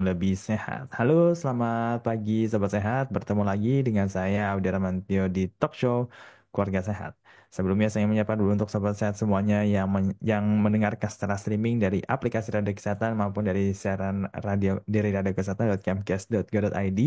lebih sehat. Halo, selamat pagi Sobat Sehat. Bertemu lagi dengan saya Audi Ramantio di Talk Show Keluarga Sehat. Sebelumnya saya menyapa dulu untuk Sobat Sehat semuanya yang mendengarkan secara streaming dari aplikasi Radio Kesehatan maupun dari siaran radio dari radiokesehatan.kemkes.go.id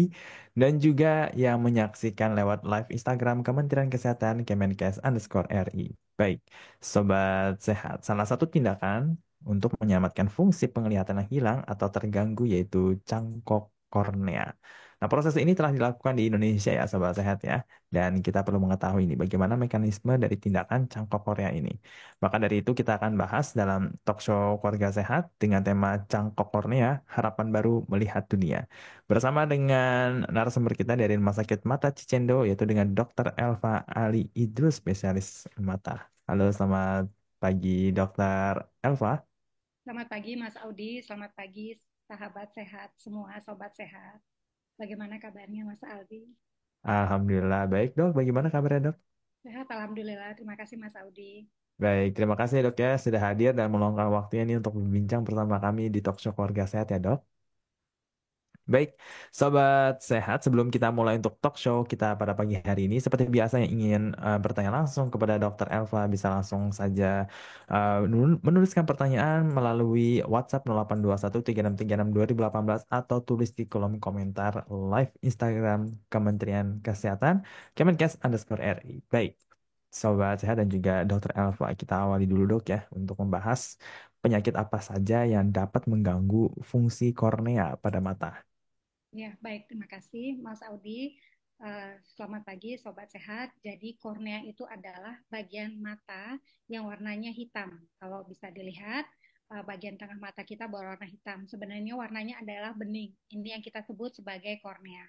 dan juga yang menyaksikan lewat live Instagram Kementerian Kesehatan Kemenkes_RI. Baik, Sobat Sehat, salah satu tindakan untuk menyelamatkan fungsi penglihatan yang hilang atau terganggu yaitu cangkok kornea. Nah, proses ini telah dilakukan di Indonesia ya, Sobat Sehat ya. Dan kita perlu mengetahui ini bagaimana mekanisme dari tindakan cangkok kornea ini. Maka dari itu kita akan bahas dalam talk show Keluarga Sehat dengan tema cangkok kornea, harapan baru melihat dunia. Bersama dengan narasumber kita dari Rumah Sakit Mata Cicendo yaitu dengan Dr. Elva Ali Idrus, spesialis mata. Halo, selamat pagi Dr. Elva. Selamat pagi Mas Audi, selamat pagi sahabat sehat semua, sobat sehat. Bagaimana kabarnya Mas Aldi? Alhamdulillah baik dok. Bagaimana kabarnya dok? Sehat, Alhamdulillah. Terima kasih Mas Audi. Baik, terima kasih dok ya sudah hadir dan meluangkan waktunya ini untuk berbincang bersama kami di Talk Show Keluarga Sehat ya dok. Baik, sobat sehat, sebelum kita mulai untuk talk show kita pada pagi hari ini, seperti biasa yang ingin bertanya langsung kepada Dr. Elva, bisa langsung saja menuliskan pertanyaan melalui WhatsApp 0821 3636 2018 atau tulis di kolom komentar live Instagram Kementerian Kesehatan Kemenkes_RI. Baik, sobat sehat dan juga Dr. Elva, kita awali dulu dok ya untuk membahas penyakit apa saja yang dapat mengganggu fungsi kornea pada mata. Ya, baik. Terima kasih Mas Audi. Selamat pagi sobat sehat. Jadi kornea itu adalah bagian mata yang warnanya hitam. Kalau bisa dilihat, bagian tengah mata kita berwarna hitam. Sebenarnya warnanya adalah bening. Ini yang kita sebut sebagai kornea.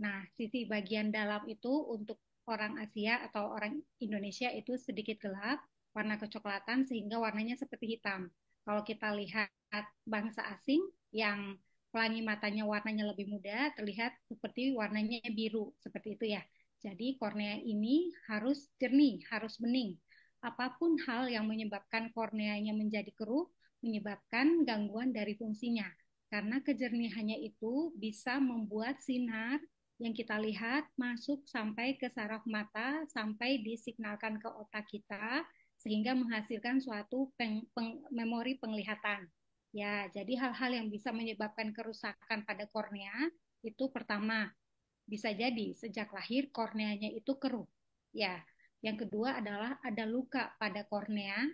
Nah, sisi bagian dalam itu untuk orang Asia atau orang Indonesia itu sedikit gelap, warna kecoklatan sehingga warnanya seperti hitam. Kalau kita lihat bangsa asing yang pelangi matanya warnanya lebih muda, terlihat seperti warnanya biru, seperti itu ya. Jadi kornea ini harus jernih, harus bening. Apapun hal yang menyebabkan korneanya menjadi keruh, menyebabkan gangguan dari fungsinya. Karena kejernihannya itu bisa membuat sinar yang kita lihat masuk sampai ke saraf mata, sampai disignalkan ke otak kita, sehingga menghasilkan suatu memori penglihatan. Ya, jadi hal-hal yang bisa menyebabkan kerusakan pada kornea itu pertama, bisa jadi sejak lahir korneanya itu keruh. Ya, yang kedua adalah ada luka pada kornea.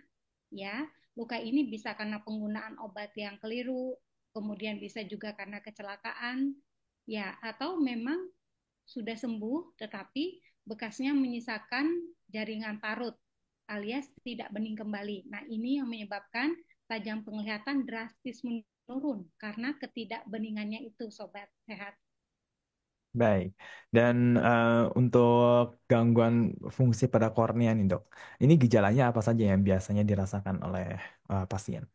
Ya, luka ini bisa karena penggunaan obat yang keliru, kemudian bisa juga karena kecelakaan, ya, atau memang sudah sembuh tetapi bekasnya menyisakan jaringan parut alias tidak bening kembali. Nah, ini yang menyebabkan tajam penglihatan drastis menurun karena ketidakbeningannya itu, sobat sehat. Baik, dan untuk gangguan fungsi pada kornea nih dok, ini gejalanya apa saja yang biasanya dirasakan oleh pasien?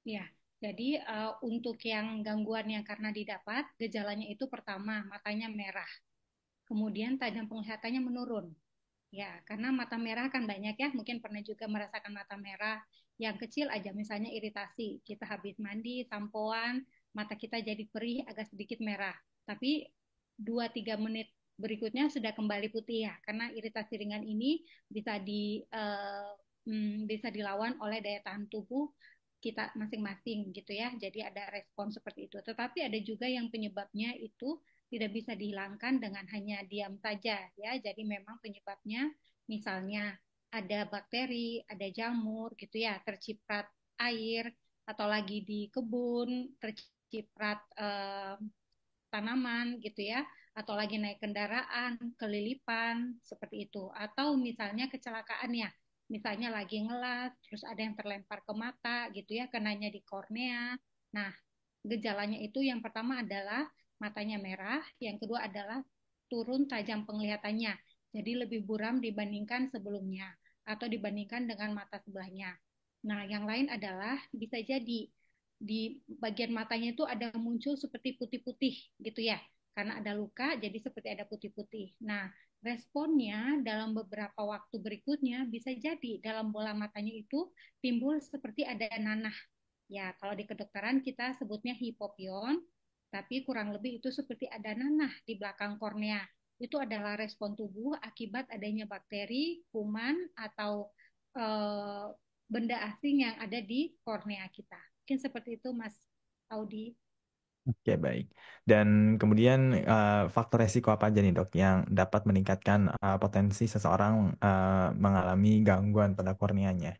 Ya, jadi untuk yang gangguan yang karena didapat, gejalanya itu pertama matanya merah, kemudian tajam penglihatannya menurun. Ya, karena mata merah kan banyak ya, mungkin pernah juga merasakan mata merah yang kecil aja, misalnya iritasi. Kita habis mandi, sampoan, mata kita jadi perih, agak sedikit merah. Tapi 2-3 menit berikutnya sudah kembali putih ya, karena iritasi ringan ini bisa bisa dilawan oleh daya tahan tubuh kita masing-masing gitu ya. Jadi ada respon seperti itu. Tetapi ada juga yang penyebabnya itu tidak bisa dihilangkan dengan hanya diam saja ya. Jadi memang penyebabnya misalnya ada bakteri, ada jamur gitu ya, terciprat air atau lagi di kebun terciprat tanaman gitu ya, atau lagi naik kendaraan kelilipan seperti itu, atau misalnya kecelakaan ya, misalnya lagi ngelas terus ada yang terlempar ke mata gitu ya, kenanya di kornea. Nah, gejalanya itu yang pertama adalah matanya merah, yang kedua adalah turun tajam penglihatannya, jadi lebih buram dibandingkan sebelumnya atau dibandingkan dengan mata sebelahnya. Nah, yang lain adalah bisa jadi di bagian matanya itu ada muncul seperti putih-putih gitu ya. Karena ada luka, jadi seperti ada putih-putih. Nah, responnya dalam beberapa waktu berikutnya bisa jadi dalam bola matanya itu timbul seperti ada nanah. Ya, kalau di kedokteran kita sebutnya hipopion. tapi kurang lebih itu seperti ada nanah di belakang kornea. Itu adalah respon tubuh akibat adanya bakteri, kuman, atau eh, benda asing yang ada di kornea kita. Mungkin seperti itu, Mas Audi. Oke, baik. Dan kemudian faktor resiko apa aja nih dok yang dapat meningkatkan potensi seseorang mengalami gangguan pada korneanya?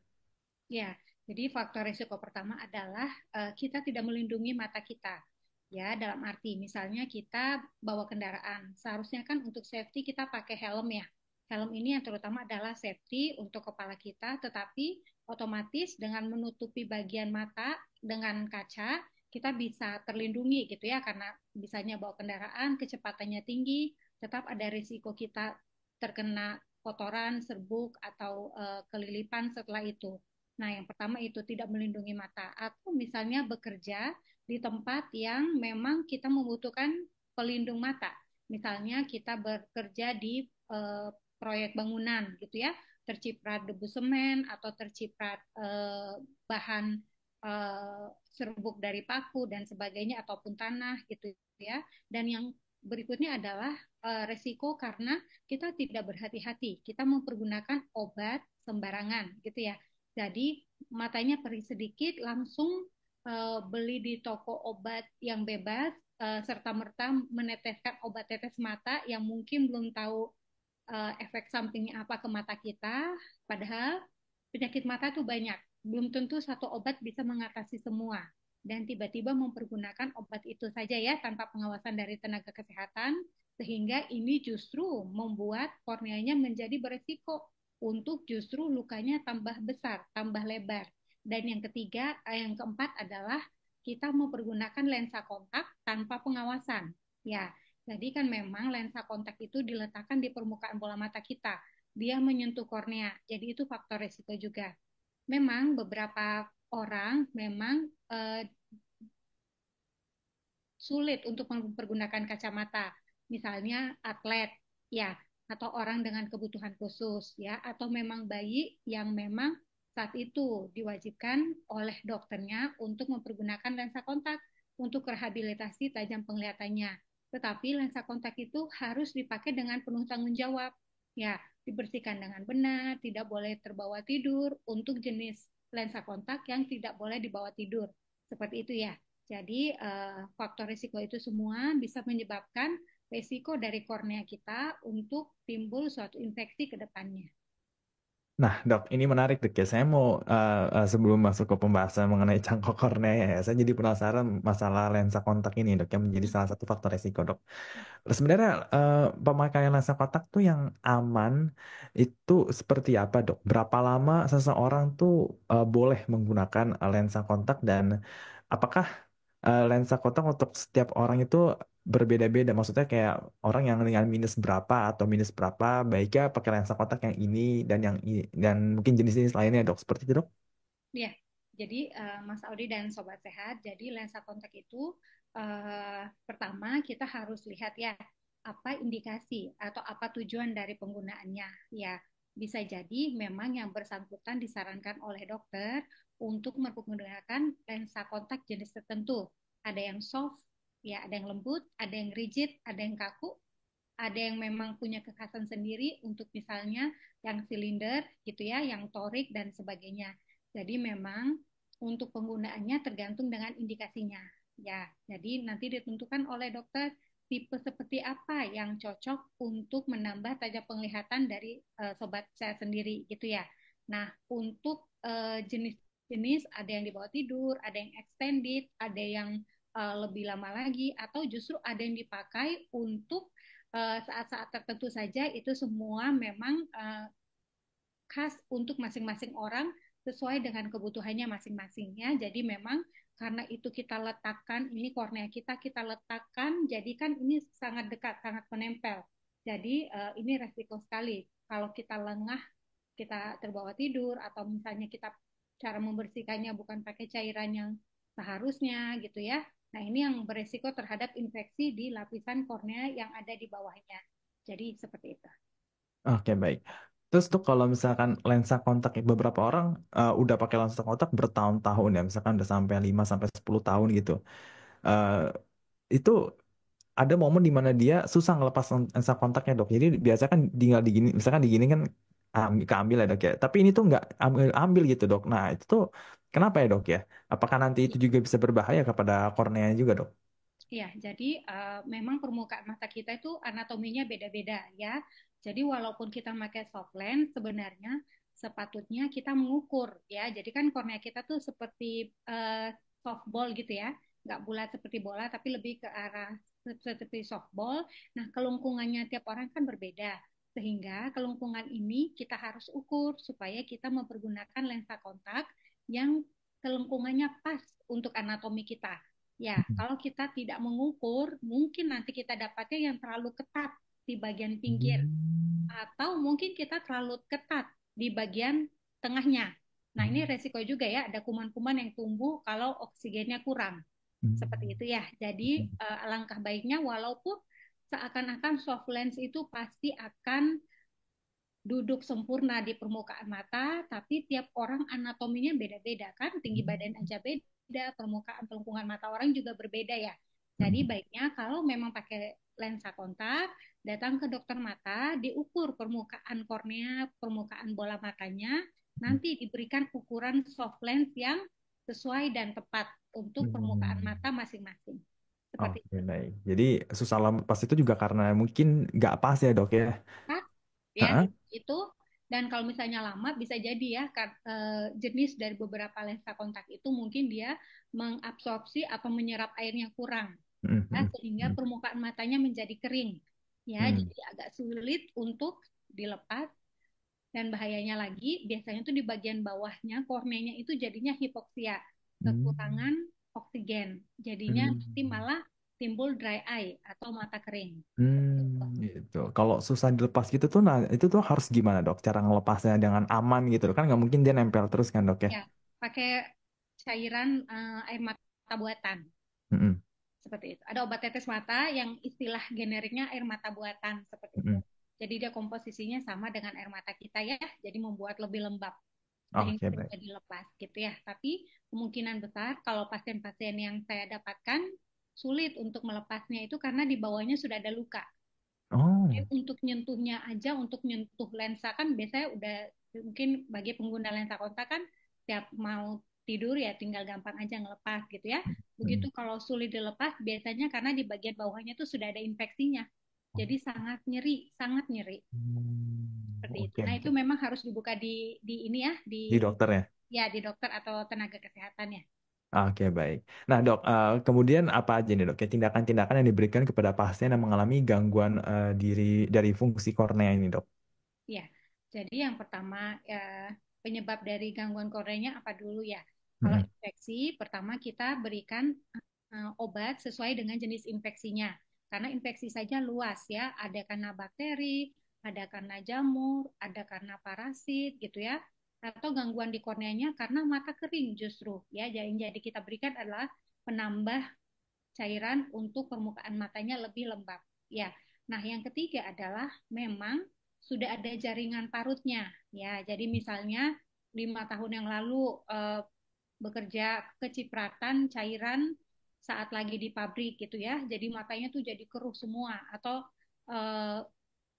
Ya, jadi faktor risiko pertama adalah kita tidak melindungi mata kita. Ya, dalam arti misalnya kita bawa kendaraan, seharusnya kan untuk safety kita pakai helm ya. Helm ini yang terutama adalah safety untuk kepala kita, tetapi otomatis dengan menutupi bagian mata dengan kaca, kita bisa terlindungi gitu ya, karena bisanya bawa kendaraan, kecepatannya tinggi, tetap ada risiko kita terkena kotoran, serbuk, atau kelilipan setelah itu. Nah, yang pertama itu tidak melindungi mata, atau misalnya bekerja di tempat yang memang kita membutuhkan pelindung mata. Misalnya kita bekerja di proyek bangunan gitu ya, terciprat debu semen atau terciprat bahan serbuk dari paku dan sebagainya ataupun tanah gitu ya. Dan yang berikutnya adalah resiko karena kita tidak berhati-hati, kita mempergunakan obat sembarangan gitu ya. Jadi matanya perih sedikit langsung beli di toko obat yang bebas serta-merta meneteskan obat tetes mata yang mungkin belum tahu efek sampingnya apa ke mata kita. Padahal penyakit mata tuh banyak. Belum tentu satu obat bisa mengatasi semua. Dan tiba-tiba mempergunakan obat itu saja ya tanpa pengawasan dari tenaga kesehatan sehingga ini justru membuat korneanya menjadi beresiko untuk justru lukanya tambah besar, tambah lebar. Dan yang ketiga, yang keempat adalah kita mempergunakan lensa kontak tanpa pengawasan. Ya, jadi kan memang lensa kontak itu diletakkan di permukaan bola mata kita. Dia menyentuh kornea. Jadi itu faktor risiko juga. Memang beberapa orang memang sulit untuk mempergunakan kacamata. Misalnya atlet, ya, atau orang dengan kebutuhan khusus, ya, atau memang bayi yang memang saat itu diwajibkan oleh dokternya untuk mempergunakan lensa kontak untuk rehabilitasi tajam penglihatannya. Tetapi lensa kontak itu harus dipakai dengan penuh tanggung jawab, ya, dibersihkan dengan benar, tidak boleh terbawa tidur untuk jenis lensa kontak yang tidak boleh dibawa tidur. Seperti itu ya. Jadi faktor risiko itu semua bisa menyebabkan risiko dari kornea kita untuk timbul suatu infeksi ke depannya. Nah, dok, ini menarik dok ya. Saya mau sebelum masuk ke pembahasan mengenai cangkok kornea ya, saya jadi penasaran masalah lensa kontak ini dok yang menjadi salah satu faktor resiko dok. Sebenarnya pemakaian lensa kontak tuh yang aman itu seperti apa dok? Berapa lama seseorang tuh boleh menggunakan lensa kontak dan apakah lensa kontak untuk setiap orang itu berbeda-beda? Maksudnya kayak orang yang dengan minus berapa atau minus berapa baiknya pakai lensa kontak yang ini dan yang ini dan mungkin jenis-jenis lainnya dok. Seperti itu dok? Ya, jadi Mas Audi dan Sobat Sehat, jadi lensa kontak itu pertama kita harus lihat ya apa indikasi atau apa tujuan dari penggunaannya. Ya, bisa jadi memang yang bersangkutan disarankan oleh dokter untuk menggunakan lensa kontak jenis tertentu. Ada yang soft, ya, ada yang lembut, ada yang rigid, ada yang kaku, ada yang memang punya kekhasan sendiri untuk misalnya yang silinder gitu ya, yang torik dan sebagainya. Jadi memang untuk penggunaannya tergantung dengan indikasinya. Ya, jadi nanti ditentukan oleh dokter tipe seperti apa yang cocok untuk menambah tajam penglihatan dari sobat saya sendiri gitu ya. Nah, untuk jenis-jenis ada yang dibawa tidur, ada yang extended, ada yang lebih lama lagi, atau justru ada yang dipakai untuk saat-saat tertentu saja. Itu semua memang khas untuk masing-masing orang sesuai dengan kebutuhannya masing-masing ya. Jadi memang karena itu kita letakkan ini kornea kita letakkan, jadi kan ini sangat dekat, sangat menempel. Jadi ini resiko sekali kalau kita lengah, kita terbawa tidur atau misalnya kita cara membersihkannya bukan pakai cairan yang seharusnya gitu ya. Nah, ini yang beresiko terhadap infeksi di lapisan kornea yang ada di bawahnya. Jadi seperti itu. Oke, baik. Terus tuh kalau misalkan lensa kontak beberapa orang udah pakai lensa kontak bertahun-tahun ya, misalkan udah sampai 5 sampai 10 tahun gitu. Eh, itu ada momen di mana dia susah ngelepas lensa kontaknya dok. Jadi biasa kan tinggal digini, misalkan digini kan keambil ya dok ya. Tapi ini tuh nggak ambil ambil gitu dok. Nah itu tuh kenapa ya dok ya? Apakah nanti itu juga bisa berbahaya kepada kornea juga dok? Ya, jadi memang permukaan mata kita itu anatominya beda-beda ya. Jadi walaupun kita pakai soft lens, sebenarnya sepatutnya kita mengukur ya. Jadi kan kornea kita tuh seperti softball gitu ya, nggak bulat seperti bola, tapi lebih ke arah seperti softball. Nah, kelengkungannya tiap orang kan berbeda. Sehingga kelengkungan ini kita harus ukur supaya kita mempergunakan lensa kontak yang kelengkungannya pas untuk anatomi kita. Ya, kalau kita tidak mengukur, mungkin nanti kita dapatnya yang terlalu ketat di bagian pinggir, Hmm. atau mungkin kita terlalu ketat di bagian tengahnya. Nah, ini resiko juga ya, ada kuman-kuman yang tumbuh kalau oksigennya kurang. Seperti itu ya. Jadi, alangkah baiknya walaupun seakan-akan soft lens itu pasti akan duduk sempurna di permukaan mata, tapi tiap orang anatominya beda-beda kan, tinggi badan aja beda, permukaan pelengkungan mata orang juga berbeda ya. Jadi baiknya kalau memang pakai lensa kontak, datang ke dokter mata, diukur permukaan kornea, permukaan bola matanya, nanti diberikan ukuran soft lens yang sesuai dan tepat untuk permukaan Hmm. mata masing-masing. Seperti Oke, baik. Jadi susah lepas itu juga karena mungkin nggak pas ya dok ya. Hah? Ya Hah? itu. Dan kalau misalnya lama bisa jadi ya jenis dari beberapa lensa kontak itu mungkin dia mengabsorpsi atau menyerap airnya kurang Hmm, ya, hmm, sehingga hmm, permukaan matanya menjadi kering ya, hmm. jadi agak sulit untuk dilepas. Dan bahayanya lagi biasanya tuh di bagian bawahnya korneanya itu jadinya hipoksia, Hmm. kekurangan oksigen, jadinya nanti Hmm. malah timbul dry eye atau mata kering. Gitu. Kalau susah dilepas gitu tuh, nah itu tuh harus gimana dok? Cara ngelepasnya dengan aman gitu loh. Kan nggak mungkin dia nempel terus kan dok ya? Ya, pakai cairan air mata buatan Mm-mm. seperti itu. Ada obat tetes mata yang istilah generiknya air mata buatan seperti itu. Mm-mm. Jadi dia komposisinya sama dengan air mata kita ya, jadi membuat lebih lembab sehingga Oke, baik. bisa dilepas gitu ya. Tapi kemungkinan besar kalau pasien-pasien yang saya dapatkan sulit untuk melepasnya itu karena di bawahnya sudah ada luka. Oh. Untuk nyentuhnya aja, untuk nyentuh lensa kan biasanya udah, mungkin bagi pengguna lensa kontak kan tiap mau tidur ya tinggal gampang aja ngelepas gitu ya. Mm. Begitu kalau sulit dilepas biasanya karena di bagian bawahnya tuh sudah ada infeksinya. Jadi sangat nyeri, sangat nyeri seperti itu. Oke, Nah, itu oke. memang harus dibuka di ini ya, Di dokter ya? di dokter atau tenaga kesehatan ya. Oke, baik. Nah, dok, kemudian apa aja nih, dok? Ya, tindakan-tindakan yang diberikan kepada pasien yang mengalami gangguan diri dari fungsi kornea ini, dok? Ya, jadi yang pertama penyebab dari gangguan korneanya apa dulu ya? Kalau Mm-mm. infeksi, pertama kita berikan obat sesuai dengan jenis infeksinya. Karena infeksi saja luas ya, ada karena bakteri, ada karena jamur, ada karena parasit gitu ya. Atau gangguan di korneanya karena mata kering justru ya. Jadi kita berikan adalah penambah cairan untuk permukaan matanya lebih lembab. Ya. Nah, yang ketiga adalah memang sudah ada jaringan parutnya. Ya, jadi misalnya 5 tahun yang lalu bekerja kecipratan cairan saat lagi di pabrik gitu ya. Jadi matanya tuh jadi keruh semua atau eh,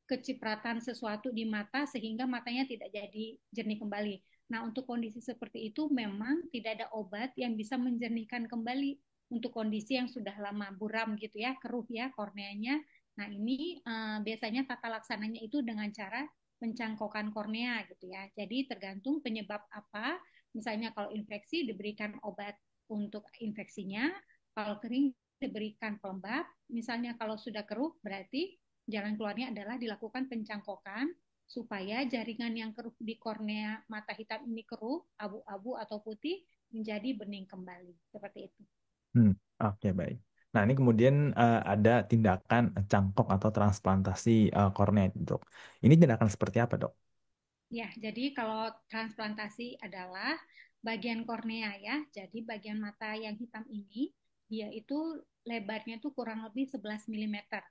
kecipratan sesuatu di mata sehingga matanya tidak jadi jernih kembali. Nah, untuk kondisi seperti itu memang tidak ada obat yang bisa menjernihkan kembali untuk kondisi yang sudah lama buram gitu ya, keruh ya korneanya. Nah, ini biasanya tata laksananya itu dengan cara pencangkokan kornea gitu ya. Jadi tergantung penyebab apa. Misalnya kalau infeksi diberikan obat untuk infeksinya, kalau kering diberikan pelembab. Misalnya kalau sudah keruh berarti jalan keluarnya adalah dilakukan pencangkokan supaya jaringan yang keruh di kornea mata hitam ini keruh, abu-abu atau putih menjadi bening kembali. Seperti itu. Hmm, oke, baik. Nah, ini kemudian ada tindakan cangkok atau transplantasi kornea, dok. Ini tindakan seperti apa, dok? Ya, jadi kalau transplantasi adalah bagian kornea ya. Jadi bagian mata yang hitam ini dia itu lebarnya tuh kurang lebih 11 milimeter.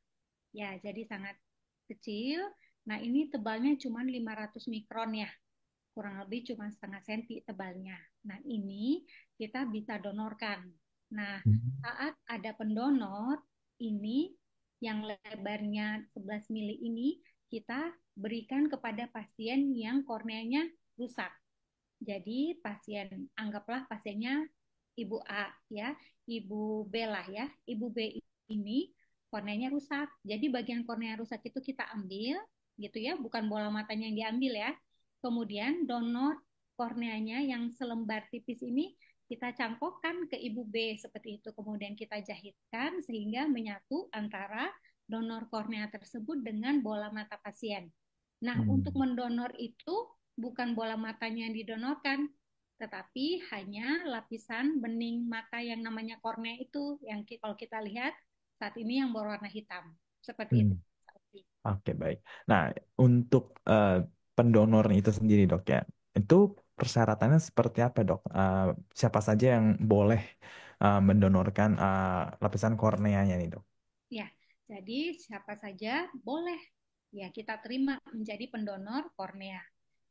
Ya, jadi sangat kecil. Nah, ini tebalnya cuma 500 mikron ya. Kurang lebih cuma setengah senti tebalnya. Nah, ini kita bisa donorkan. Nah, Hmm. saat ada pendonor, ini yang lebarnya 11 mili ini kita berikan kepada pasien yang korneanya rusak. Jadi anggaplah pasiennya Ibu A ya, Ibu B lah ya. Ibu B ini korneanya rusak. Jadi bagian kornea rusak itu kita ambil gitu ya, bukan bola matanya yang diambil ya. Kemudian donor korneanya yang selembar tipis ini kita cangkokkan ke Ibu B seperti itu. Kemudian kita jahitkan sehingga menyatu antara donor kornea tersebut dengan bola mata pasien. Nah, untuk Hmm. mendonor itu bukan bola matanya yang didonorkan, tetapi hanya lapisan bening mata yang namanya kornea itu yang kalau kita lihat saat ini yang berwarna hitam. Seperti Hmm. itu. Oke, baik. Nah, untuk pendonor itu sendiri, Dok ya, itu persyaratannya seperti apa, Dok? Siapa saja yang boleh mendonorkan lapisan korneanya nih, Dok? Ya, jadi siapa saja boleh ya kita terima menjadi pendonor kornea.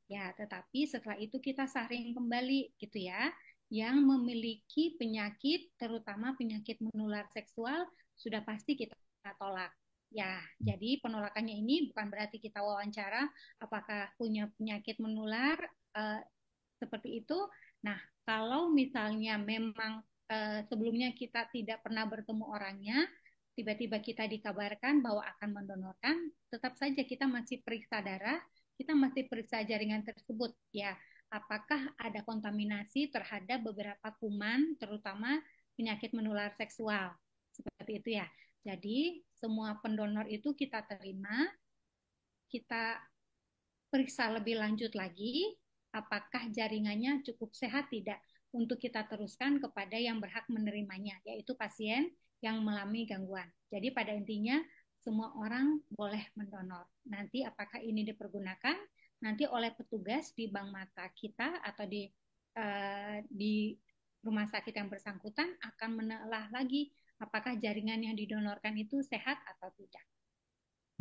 Ya, tetapi setelah itu kita saring kembali gitu ya. Yang memiliki penyakit, terutama penyakit menular seksual, sudah pasti kita tolak. Ya, jadi penolakannya ini bukan berarti kita wawancara apakah punya penyakit menular eh, seperti itu. Nah, kalau misalnya memang sebelumnya kita tidak pernah bertemu orangnya, tiba-tiba kita dikabarkan bahwa akan mendonorkan, tetap saja kita masih periksa darah, kita masih periksa jaringan tersebut, ya, apakah ada kontaminasi terhadap beberapa kuman, terutama penyakit menular seksual, seperti itu ya. Jadi semua pendonor itu kita terima, kita periksa lebih lanjut lagi apakah jaringannya cukup sehat tidak untuk kita teruskan kepada yang berhak menerimanya, yaitu pasien yang mengalami gangguan. Jadi pada intinya semua orang boleh mendonor. Nanti apakah ini dipergunakan nanti oleh petugas di bank mata kita atau di rumah sakit yang bersangkutan akan menelaah lagi apakah jaringan yang didonorkan itu sehat atau tidak.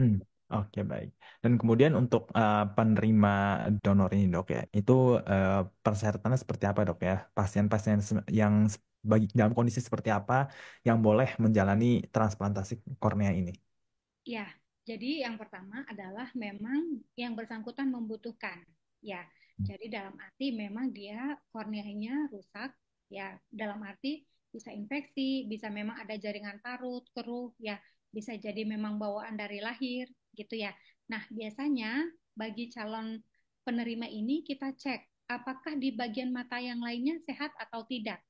Hmm. Oke, baik. Dan kemudian untuk penerima donor ini, Dok ya, itu eh, persyaratannya seperti apa, Dok ya? Pasien-pasien yang dalam kondisi seperti apa yang boleh menjalani transplantasi kornea ini? Ya, jadi yang pertama adalah memang yang bersangkutan membutuhkan. Ya, jadi dalam arti memang dia korneanya rusak. Ya, dalam arti bisa infeksi, bisa memang ada jaringan parut, keruh, ya, bisa jadi memang bawaan dari lahir, gitu ya. Nah, biasanya bagi calon penerima ini kita cek apakah di bagian mata yang lainnya sehat atau tidak.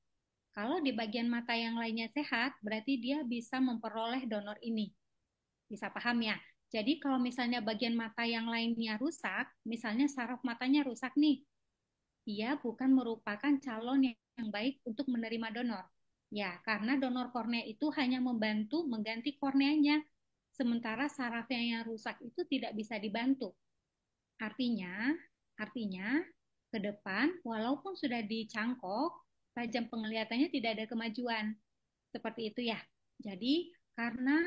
Kalau di bagian mata yang lainnya sehat, berarti dia bisa memperoleh donor ini. Bisa paham ya? Jadi kalau misalnya bagian mata yang lainnya rusak, misalnya saraf matanya rusak nih, dia bukan merupakan calon yang baik untuk menerima donor. Ya, karena donor kornea itu hanya membantu mengganti korneanya, sementara sarafnya yang rusak itu tidak bisa dibantu. Artinya, artinya ke depan walaupun sudah dicangkok, tajam penglihatannya tidak ada kemajuan. Seperti itu ya. Jadi karena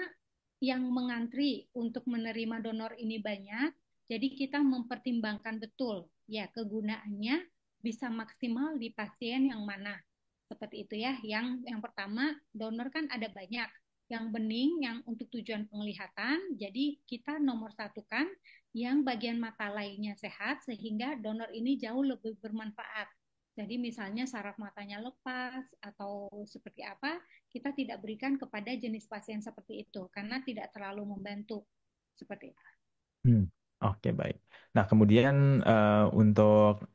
yang mengantri untuk menerima donor ini banyak, jadi kita mempertimbangkan betul ya kegunaannya bisa maksimal di pasien yang mana. Seperti itu ya. Yang pertama, donor kan ada banyak. Yang bening, yang untuk tujuan penglihatan, jadi kita nomor satukan yang bagian mata lainnya sehat sehingga donor ini jauh lebih bermanfaat. Jadi misalnya saraf matanya lepas atau seperti apa, kita tidak berikan kepada jenis pasien seperti itu karena tidak terlalu membantu seperti itu. Hmm. Oke, baik. Nah, kemudian untuk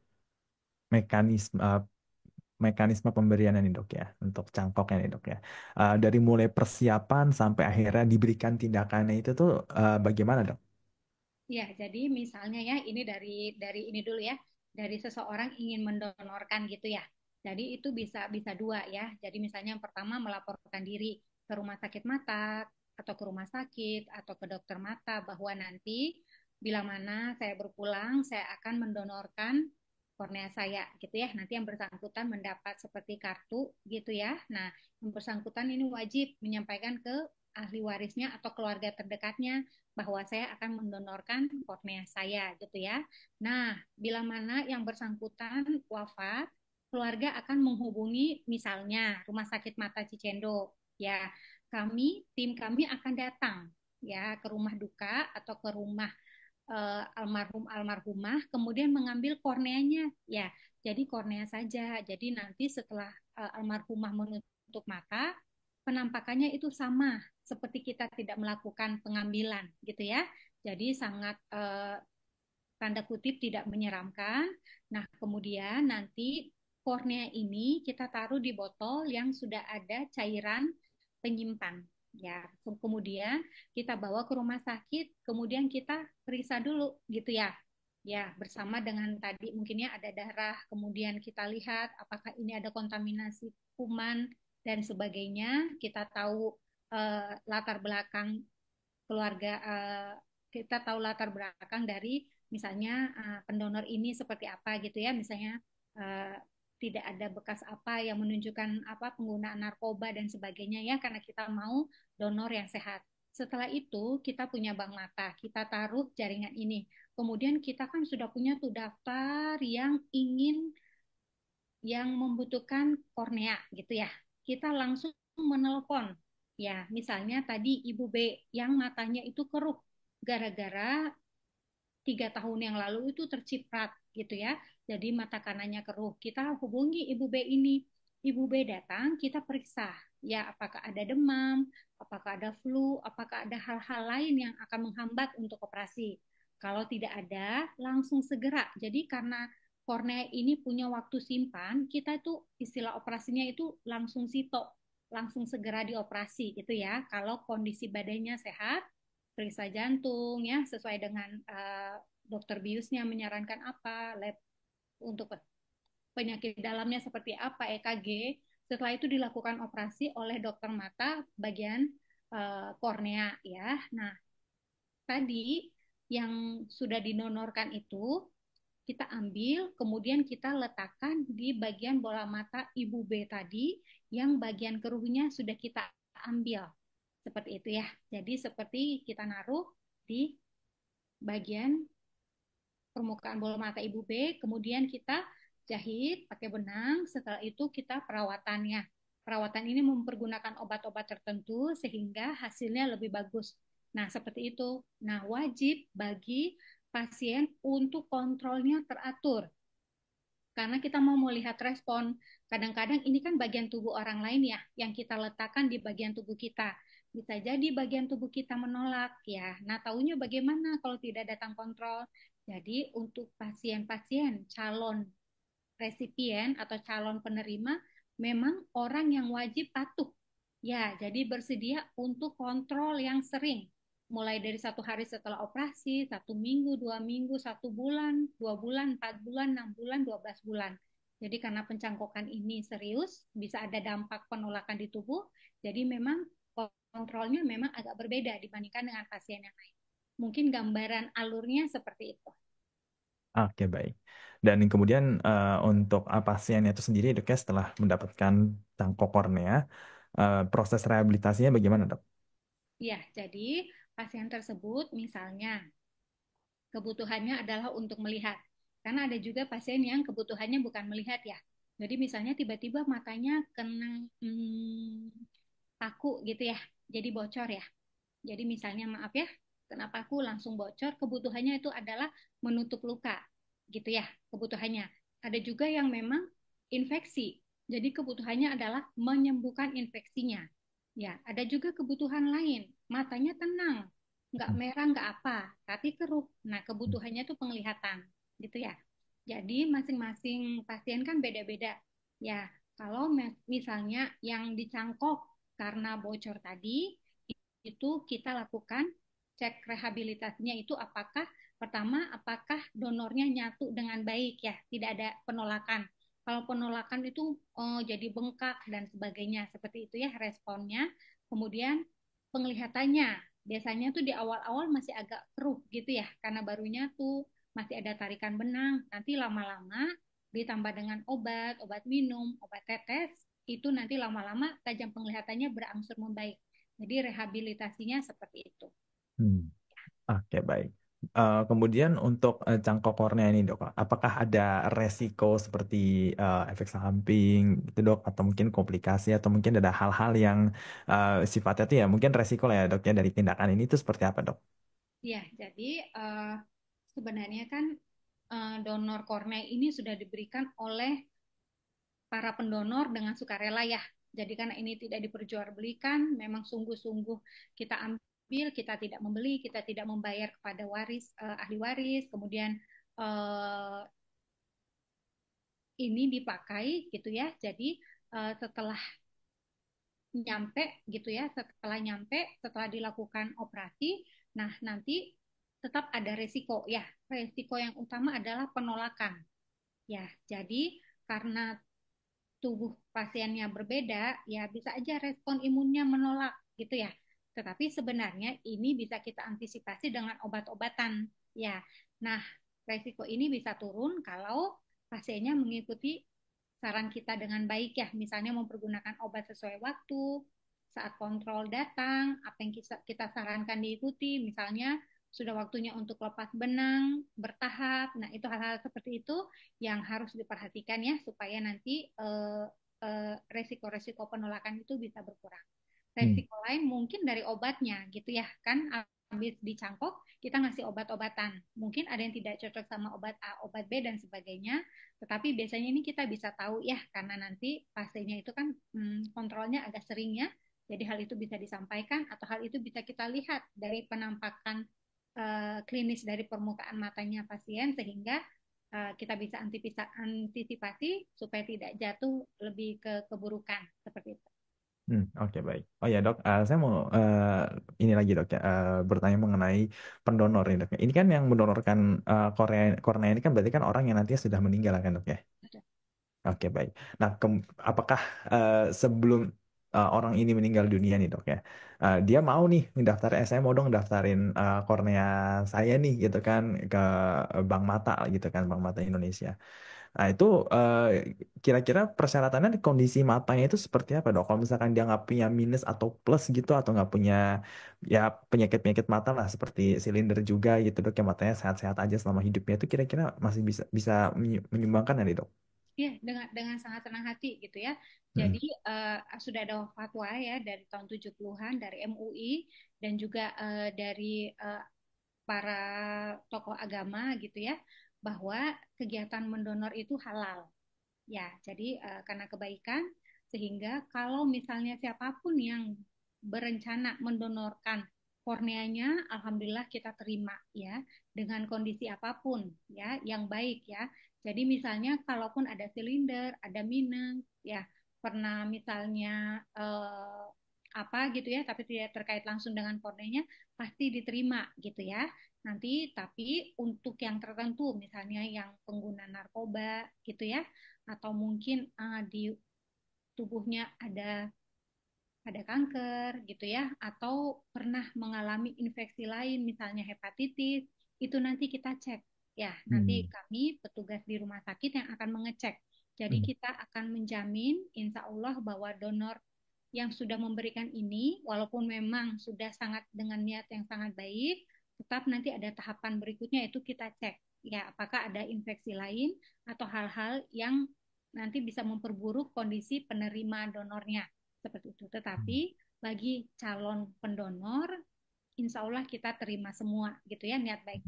mekanisme mekanisme pemberian ini, Dok ya, untuk cangkoknya nih, Dok ya. Dari mulai persiapan sampai akhirnya diberikan tindakannya itu tuh bagaimana, Dok? Ya, jadi misalnya ya ini dari ini dulu ya, dari seseorang ingin mendonorkan gitu ya. Jadi itu bisa bisa dua ya. Jadi misalnya yang pertama melaporkan diri ke rumah sakit mata atau ke rumah sakit atau ke dokter mata bahwa nanti bila mana saya berpulang saya akan mendonorkan kornea saya gitu ya. Nanti yang bersangkutan mendapat seperti kartu gitu ya. Nah, yang bersangkutan ini wajib menyampaikan ke ahli warisnya atau keluarga terdekatnya bahwa saya akan mendonorkan kornea saya gitu ya. Nah, bila mana yang bersangkutan wafat, keluarga akan menghubungi misalnya Rumah Sakit Mata Cicendo ya. tim kami akan datang ya ke rumah duka atau ke rumah almarhum almarhumah, kemudian mengambil korneanya ya. Jadi kornea saja. Jadi nanti setelah almarhumah menutup mata, penampakannya itu sama seperti kita tidak melakukan pengambilan gitu ya. Jadi sangat tanda kutip tidak menyeramkan. Nah, kemudian nanti kornea ini kita taruh di botol yang sudah ada cairan penyimpan. Ya, kemudian kita bawa ke rumah sakit, kemudian kita periksa dulu gitu ya. Ya, bersama dengan tadi mungkinnya ada darah, kemudian kita lihat apakah ini ada kontaminasi kuman dan sebagainya. Kita tahu latar belakang keluarga, kita tahu latar belakang dari misalnya pendonor ini seperti apa gitu ya, misalnya uh, tidak ada bekas apa yang menunjukkan apa penggunaan narkoba dan sebagainya ya, karena kita mau donor yang sehat. Setelah itu kita punya bank mata, kita taruh jaringan ini. Kemudian kita kan sudah punya tuh daftar yang membutuhkan kornea gitu ya. Kita langsung menelpon. Ya, misalnya tadi Ibu B yang matanya itu keruh gara-gara 3 tahun yang lalu itu terciprat gitu ya. Jadi mata kanannya keruh. Kita hubungi Ibu B ini. Ibu B datang, kita periksa. Ya, apakah ada demam, apakah ada flu, apakah ada hal-hal lain yang akan menghambat untuk operasi. Kalau tidak ada, langsung segera. Jadi karena kornea ini punya waktu simpan, kita itu istilah operasinya itu langsung sito, langsung segera dioperasi gitu ya. Kalau kondisi badannya sehat, periksa jantung ya sesuai dengan dokter biusnya menyarankan apa, lab untuk penyakit dalamnya seperti apa, EKG. Setelah itu dilakukan operasi oleh dokter mata bagian kornea ya. Nah, tadi yang sudah dinonorkan itu kita ambil, kemudian kita letakkan di bagian bola mata Ibu B tadi, yang bagian keruhnya sudah kita ambil. Seperti itu ya. Jadi seperti kita naruh di bagian permukaan bola mata Ibu B, kemudian kita jahit pakai benang, setelah itu kita perawatannya. Perawatan ini mempergunakan obat-obat tertentu sehingga hasilnya lebih bagus. Nah, seperti itu. Nah, wajib bagi pasien untuk kontrolnya teratur. Karena kita mau melihat respon. Kadang-kadang ini kan bagian tubuh orang lain ya, yang kita letakkan di bagian tubuh kita. Bisa jadi bagian tubuh kita menolak ya. Nah, taunya bagaimana kalau tidak datang kontrol? Jadi untuk pasien-pasien calon resipien atau calon penerima memang orang yang wajib patuh. Ya, jadi bersedia untuk kontrol yang sering. Mulai dari 1 hari setelah operasi, 1 minggu, 2 minggu, 1 bulan, 2 bulan, 4 bulan, 6 bulan, 12 bulan. Jadi karena pencangkokan ini serius, bisa ada dampak penolakan di tubuh. Jadi memang kontrolnya memang agak berbeda dibandingkan dengan pasien yang lain. Mungkin gambaran alurnya seperti itu. Oke, baik. Dan kemudian untuk pasien itu sendiri dok ya setelah mendapatkan cangkok kornea, proses rehabilitasinya bagaimana dok? Ya, jadi pasien tersebut misalnya kebutuhannya adalah untuk melihat. Karena ada juga pasien yang kebutuhannya bukan melihat ya. Jadi misalnya tiba-tiba matanya kena paku gitu ya. Jadi bocor ya. Jadi misalnya maaf ya, kena paku langsung bocor, kebutuhannya itu adalah menutup luka. Gitu ya, kebutuhannya. Ada juga yang memang infeksi. Jadi kebutuhannya adalah menyembuhkan infeksinya. Ya, ada juga kebutuhan lain. Matanya tenang, nggak Hmm. merah, nggak apa, tapi keruh. Nah, kebutuhannya itu penglihatan, gitu ya. Jadi masing-masing pasien kan beda-beda. Ya, kalau misalnya yang dicangkok karena bocor tadi, itu kita lakukan cek rehabilitasinya itu apakah pertama apakah donornya nyatu dengan baik ya, tidak ada penolakan. Kalau penolakan itu jadi bengkak dan sebagainya seperti itu ya responnya. Kemudian penglihatannya biasanya tuh di awal-awal masih agak keruh gitu ya karena barunya tuh masih ada tarikan benang. Nanti lama-lama ditambah dengan obat minum, obat tetes, itu nanti lama-lama tajam penglihatannya berangsur membaik. Jadi rehabilitasinya seperti itu. Hmm. Oke, baik. Kemudian untuk cangkok kornea ini dok, apakah ada resiko seperti efek samping gitu dok, atau mungkin komplikasi, atau mungkin ada hal-hal yang sifatnya itu ya mungkin resiko lah ya dok ya dari tindakan ini itu seperti apa dok? Ya, jadi sebenarnya kan donor kornea ini sudah diberikan oleh para pendonor dengan sukarela ya. Jadi karena ini tidak diperjualbelikan, memang sungguh-sungguh kita ambil, kita tidak membeli, kita tidak membayar kepada ahli waris, kemudian uh, ini dipakai gitu ya. Jadi setelah nyampe gitu ya, setelah dilakukan operasi, nah nanti tetap ada resiko ya. Resiko yang utama adalah penolakan ya. Jadi karena tubuh pasiennya berbeda, ya bisa aja respon imunnya menolak gitu ya. Tetapi sebenarnya ini bisa kita antisipasi dengan obat-obatan ya. Nah, resiko ini bisa turun kalau pasiennya mengikuti saran kita dengan baik ya, misalnya mempergunakan obat sesuai waktu, saat kontrol datang, apa yang kita sarankan diikuti, misalnya sudah waktunya untuk lepas benang, bertahap. Nah, itu hal-hal seperti itu yang harus diperhatikan ya, supaya nanti resiko-resiko penolakan itu bisa berkurang. Hmm. Resiko lain mungkin dari obatnya gitu ya, kan habis dicangkok kita ngasih obat-obatan. Mungkin ada yang tidak cocok sama obat A, obat B dan sebagainya. Tetapi biasanya ini kita bisa tahu ya karena nanti pasiennya itu kan kontrolnya agak sering ya. Jadi hal itu bisa disampaikan atau hal itu bisa kita lihat dari penampakan klinis dari permukaan matanya pasien sehingga kita bisa antisipasi supaya tidak jatuh lebih ke keburukan seperti itu. Oke baik. Oh ya dok, saya mau ini lagi dok ya, bertanya mengenai pendonor ini dok. Ini kan yang mendonorkan kornea ini kan berarti kan orang yang nantinya sudah meninggal kan dok ya? Oke baik. Nah, apakah sebelum orang ini meninggal dunia nih dok ya, dia mau nih mendaftar, saya mau dong daftarin kornea saya nih gitu kan ke Bank Mata gitu kan, Bank Mata Indonesia. Nah itu eh, kira-kira persyaratannya di kondisi matanya itu seperti apa dok? Kalau misalkan dia nggak punya minus atau plus gitu, atau nggak punya ya penyakit-penyakit mata lah seperti silinder juga gitu dok, yang matanya sehat-sehat aja selama hidupnya, itu kira-kira masih bisa bisa menyumbangkan ya nih, dok? Iya, dengan sangat senang hati gitu ya. Hmm. Jadi sudah ada fatwa ya dari tahun 70-an dari MUI dan juga dari para tokoh agama gitu ya bahwa kegiatan mendonor itu halal. Ya, jadi karena kebaikan sehingga kalau misalnya siapapun yang berencana mendonorkan korneanya, alhamdulillah kita terima ya dengan kondisi apapun ya yang baik ya. Jadi misalnya kalaupun ada silinder, ada minus ya, pernah misalnya apa gitu ya, tapi tidak terkait langsung dengan korneanya, pasti diterima gitu ya. Nanti tapi untuk yang tertentu misalnya yang pengguna narkoba gitu ya atau mungkin di tubuhnya ada kanker gitu ya atau pernah mengalami infeksi lain misalnya hepatitis itu nanti kita cek ya nanti Hmm. kami petugas di rumah sakit yang akan mengecek jadi Hmm. kita akan menjamin insya Allah bahwa donor yang sudah memberikan ini walaupun memang sudah sangat dengan niat yang sangat baik tetap nanti ada tahapan berikutnya itu kita cek ya apakah ada infeksi lain atau hal-hal yang nanti bisa memperburuk kondisi penerima donornya seperti itu. Tetapi bagi calon pendonor, insya Allah kita terima semua gitu ya niat baik.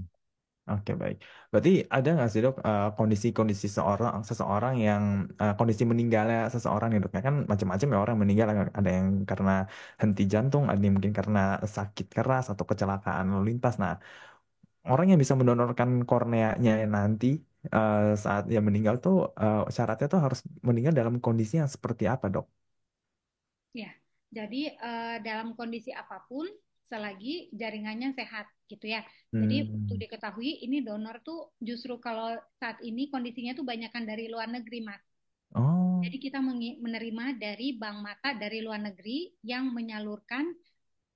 Oke baik. Berarti ada nggak sih dok kondisi-kondisi seseorang yang kondisi meninggalnya seseorang nih dok ya, kan macam-macam ya orang meninggal, ada yang karena henti jantung, ada yang mungkin karena sakit keras atau kecelakaan lalu lintas. Nah, orang yang bisa mendonorkan korneanya nanti saat dia meninggal tuh syaratnya tuh harus meninggal dalam kondisi yang seperti apa dok? Ya, jadi dalam kondisi apapun selagi jaringannya sehat gitu ya. Jadi untuk Hmm. diketahui ini donor tuh justru kalau saat ini kondisinya tuh banyakkan dari luar negeri Mas. Oh. Jadi kita menerima dari bank mata dari luar negeri yang menyalurkan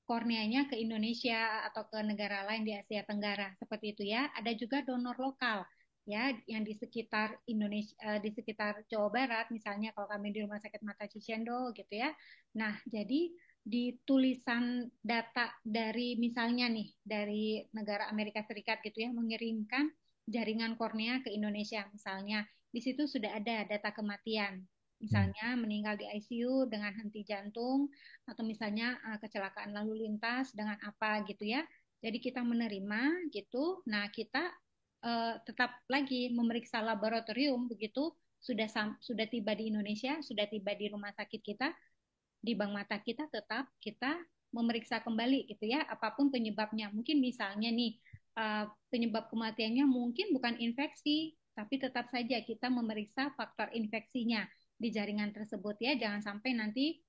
korneanya ke Indonesia atau ke negara lain di Asia Tenggara seperti itu ya. Ada juga donor lokal ya yang di sekitar Indonesia di sekitar Jawa Barat misalnya kalau kami di Rumah Sakit Mata Cicendo gitu ya. Nah, jadi di tulisan data dari misalnya nih dari negara Amerika Serikat gitu ya mengirimkan jaringan kornea ke Indonesia misalnya di situ sudah ada data kematian Hmm. misalnya meninggal di ICU dengan henti jantung atau misalnya kecelakaan lalu lintas dengan apa gitu ya jadi kita menerima gitu nah kita tetap lagi memeriksa laboratorium begitu sudah tiba di Indonesia sudah tiba di rumah sakit kita di bank mata kita tetap kita memeriksa kembali gitu ya apapun penyebabnya mungkin misalnya nih penyebab kematiannya mungkin bukan infeksi tapi tetap saja kita memeriksa faktor infeksinya di jaringan tersebut ya jangan sampai nanti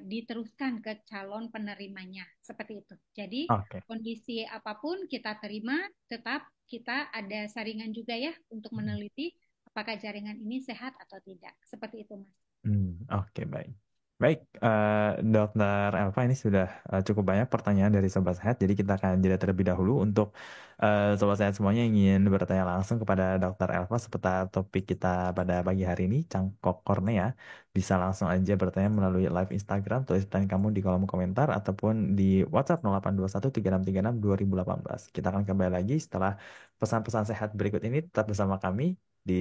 diteruskan ke calon penerimanya seperti itu jadi Oke. kondisi apapun kita terima tetap kita ada saringan juga ya untuk Hmm. meneliti apakah jaringan ini sehat atau tidak seperti itu mas. Oke, baik. Baik, Dokter Elva, ini sudah cukup banyak pertanyaan dari Sobat Sehat, jadi kita akan jeda terlebih dahulu untuk Sobat Sehat semuanya yang ingin bertanya langsung kepada Dokter Elva seputar topik kita pada pagi hari ini, cangkok kornea, bisa langsung aja bertanya melalui live Instagram, tulis pertanyaan kamu di kolom komentar, ataupun di WhatsApp 0821 3636 2018. Kita akan kembali lagi setelah pesan-pesan sehat berikut ini, tetap bersama kami di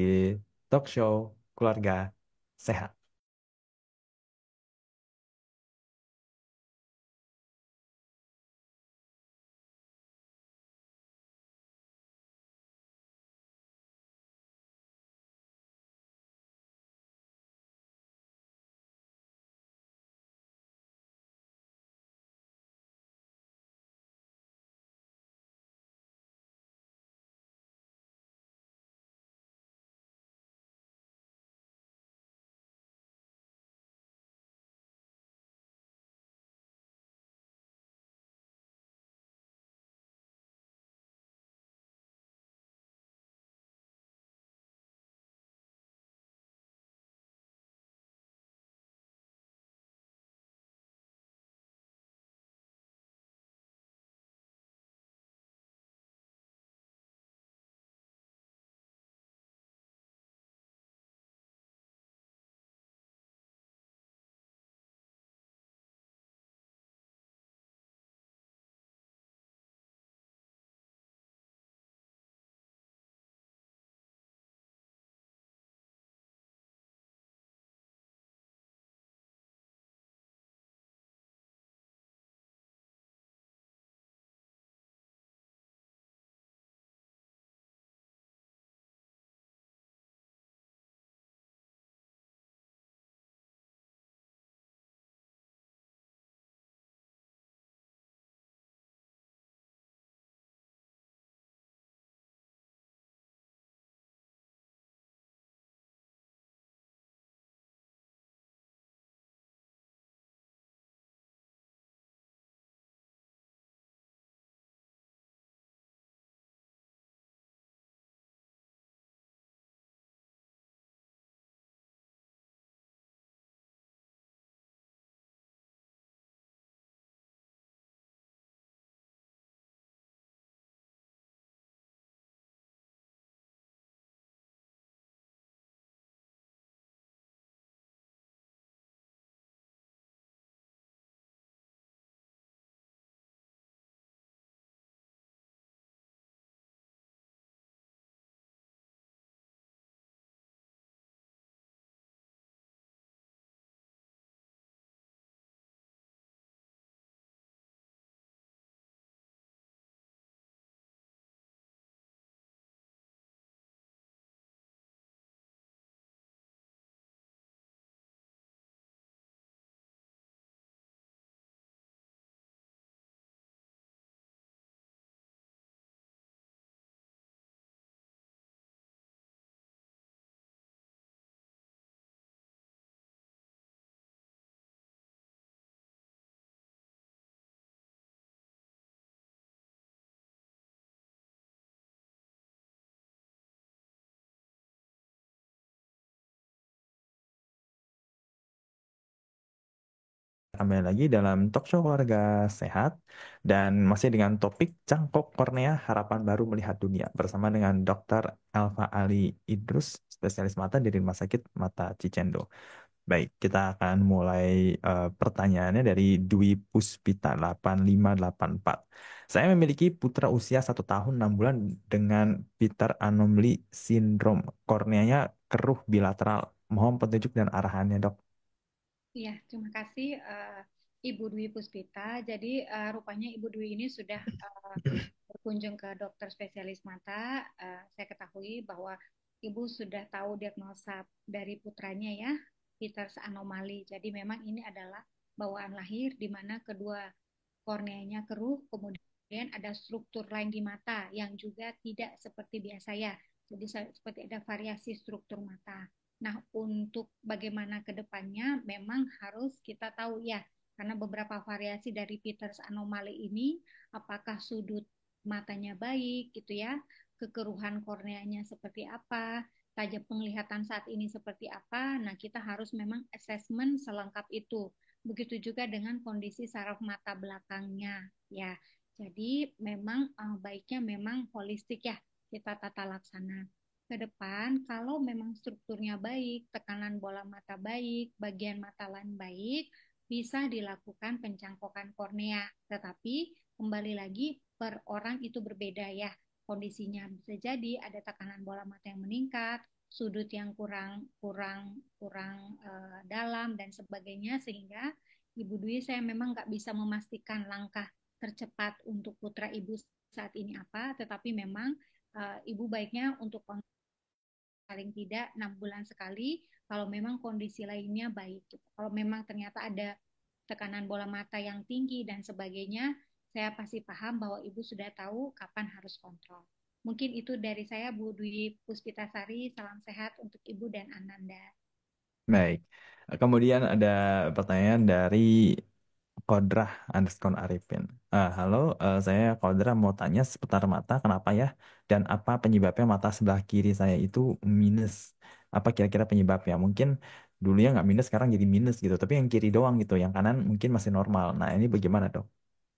Talk Show Keluarga Sehat. Kembali lagi dalam Talk Show Keluarga Sehat dan masih dengan topik cangkok kornea harapan baru melihat dunia bersama dengan Dr. Alfa Ali Idrus, spesialis mata dari Rumah Sakit Mata Cicendo. Baik, kita akan mulai pertanyaannya dari Dwi Puspita 8584. Saya memiliki putra usia 1 tahun 6 bulan dengan Peter Anomaly Syndrome. Korneanya keruh bilateral. Mohon petunjuk dan arahannya, dok. Iya, terima kasih Ibu Dwi Puspita. Jadi rupanya Ibu Dwi ini sudah berkunjung ke dokter spesialis mata. Saya ketahui bahwa Ibu sudah tahu diagnosa dari putranya ya, Peters anomali. Jadi memang ini adalah bawaan lahir di mana kedua korneanya keruh, kemudian ada struktur lain di mata yang juga tidak seperti biasa ya. Jadi seperti ada variasi struktur mata. Nah, untuk bagaimana ke depannya memang harus kita tahu ya, karena beberapa variasi dari Peters anomali ini, apakah sudut matanya baik gitu ya, kekeruhan korneanya seperti apa, tajam penglihatan saat ini seperti apa. Nah, kita harus memang assessment selengkap itu. Begitu juga dengan kondisi saraf mata belakangnya ya. Jadi memang baiknya memang holistik ya kita tata laksana. Ke depan kalau memang strukturnya baik, tekanan bola mata baik, bagian mata lain baik, bisa dilakukan pencangkokan kornea. Tetapi kembali lagi per orang itu berbeda ya kondisinya. Bisa jadi ada tekanan bola mata yang meningkat, sudut yang kurang kurang kurang dalam dan sebagainya sehingga Ibu Dwi saya memang nggak bisa memastikan langkah tercepat untuk putra Ibu saat ini apa, tetapi memang Ibu baiknya untuk paling tidak 6 bulan sekali kalau memang kondisi lainnya baik. Gitu. Kalau memang ternyata ada tekanan bola mata yang tinggi dan sebagainya, saya pasti paham bahwa Ibu sudah tahu kapan harus kontrol. Mungkin itu dari saya, Bu Dwi Puspitasari. Salam sehat untuk Ibu dan Ananda. Baik. Kemudian ada pertanyaan dari Kodrah underscore Arifin. Halo, saya Kodrah mau tanya seputar mata, kenapa ya? Dan apa penyebabnya mata sebelah kiri saya itu minus? Apa kira-kira penyebabnya? Mungkin dulunya nggak minus, sekarang jadi minus gitu. Tapi yang kiri doang gitu, yang kanan mungkin masih normal. Nah, ini bagaimana dok?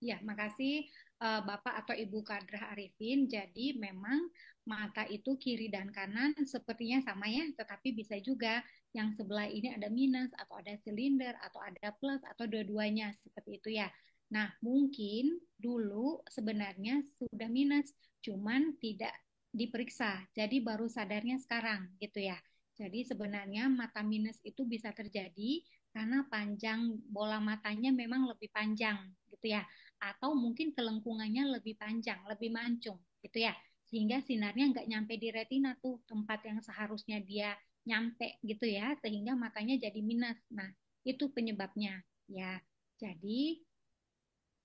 Ya, makasih Bapak atau Ibu Kadrah Arifin. Jadi memang mata itu kiri dan kanan sepertinya sama ya, tetapi bisa juga yang sebelah ini ada minus atau ada silinder atau ada plus atau dua-duanya seperti itu ya. Nah, mungkin dulu sebenarnya sudah minus, cuman tidak diperiksa. Jadi baru sadarnya sekarang gitu ya. Jadi sebenarnya mata minus itu bisa terjadi karena panjang bola matanya memang lebih panjang gitu ya atau mungkin kelengkungannya lebih panjang, lebih mancung gitu ya. Sehingga sinarnya nggak nyampe di retina tuh tempat yang seharusnya dia nyampe gitu ya, sehingga matanya jadi minus. Nah, itu penyebabnya ya. Jadi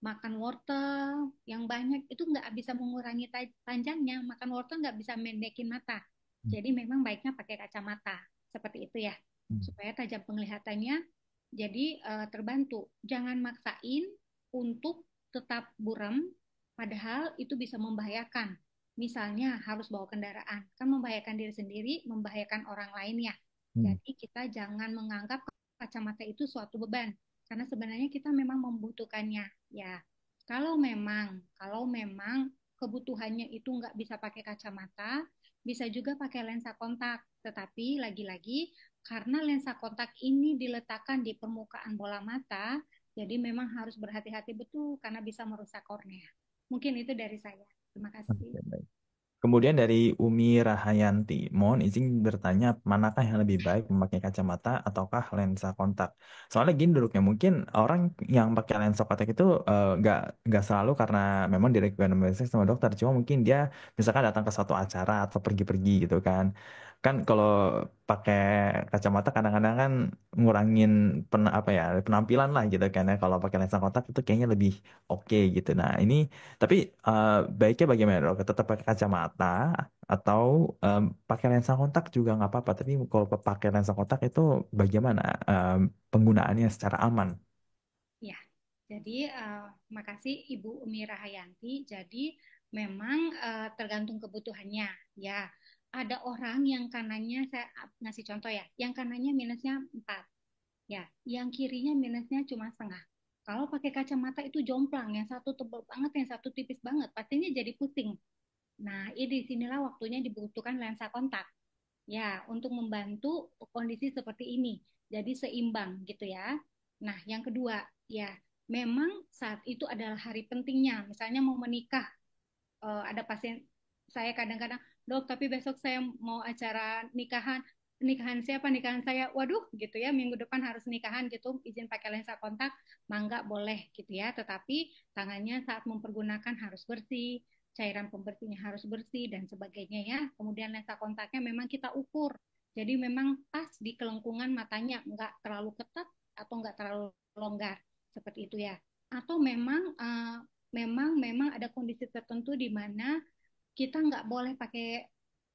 makan wortel yang banyak itu nggak bisa mengurangi panjangnya, makan wortel nggak bisa mendekin mata. Jadi memang baiknya pakai kacamata seperti itu ya, supaya tajam penglihatannya jadi terbantu. Jangan maksain untuk tetap buram, padahal itu bisa membahayakan. Misalnya harus bawa kendaraan, kan membahayakan diri sendiri, membahayakan orang lain ya. Hmm. Jadi kita jangan menganggap kacamata itu suatu beban, karena sebenarnya kita memang membutuhkannya. Ya, kalau memang kebutuhannya itu nggak bisa pakai kacamata, bisa juga pakai lensa kontak. Tetapi lagi-lagi karena lensa kontak ini diletakkan di permukaan bola mata, jadi memang harus berhati-hati betul karena bisa merusak kornea. Mungkin itu dari saya. Terima kasih. Oke, baik. Kemudian dari Umi Rahayanti, mohon izin bertanya, manakah yang lebih baik memakai kacamata ataukah lensa kontak? Soalnya gini duduknya, mungkin orang yang pakai lensa kontak itu nggak selalu karena memang direkomendasikan sama dokter, cuma mungkin dia misalkan datang ke suatu acara atau pergi-pergi gitu kan. Kan kalau pakai kacamata kadang-kadang kan ngurangin apa ya penampilan lah gitu kan ya. Kalau pakai lensa kontak itu kayaknya lebih oke gitu. Nah ini tapi baiknya bagaimana dok? Tetap pakai kacamata atau pakai lensa kontak juga nggak apa-apa. Tapi kalau pakai lensa kontak itu bagaimana penggunaannya secara aman? Ya, jadi makasih Ibu Umi Rahayanti. Jadi memang tergantung kebutuhannya. Ya, ada orang yang kanannya saya ngasih contoh ya, yang kanannya minusnya 4, ya, yang kirinya minusnya cuma setengah. Kalau pakai kacamata itu jomplang, yang satu tebal banget, yang satu tipis banget, pastinya jadi pusing. Nah, ini di sinilah waktunya dibutuhkan lensa kontak. Ya, untuk membantu kondisi seperti ini. Jadi seimbang gitu ya. Nah, yang kedua, ya memang saat itu adalah hari pentingnya. Misalnya mau menikah, ada pasien saya kadang-kadang, dok, tapi besok saya mau acara nikahan. Nikahan siapa? Nikahan saya. Waduh, gitu ya. Minggu depan harus nikahan gitu. Izin pakai lensa kontak, mangga boleh gitu ya. Tetapi tangannya saat mempergunakan harus bersih, cairan pembersihnya harus bersih dan sebagainya ya. Kemudian lensa kontaknya memang kita ukur. Jadi memang pas di kelengkungan matanya, nggak terlalu ketat atau nggak terlalu longgar seperti itu ya. Atau memang ada kondisi tertentu di mana kita nggak boleh pakai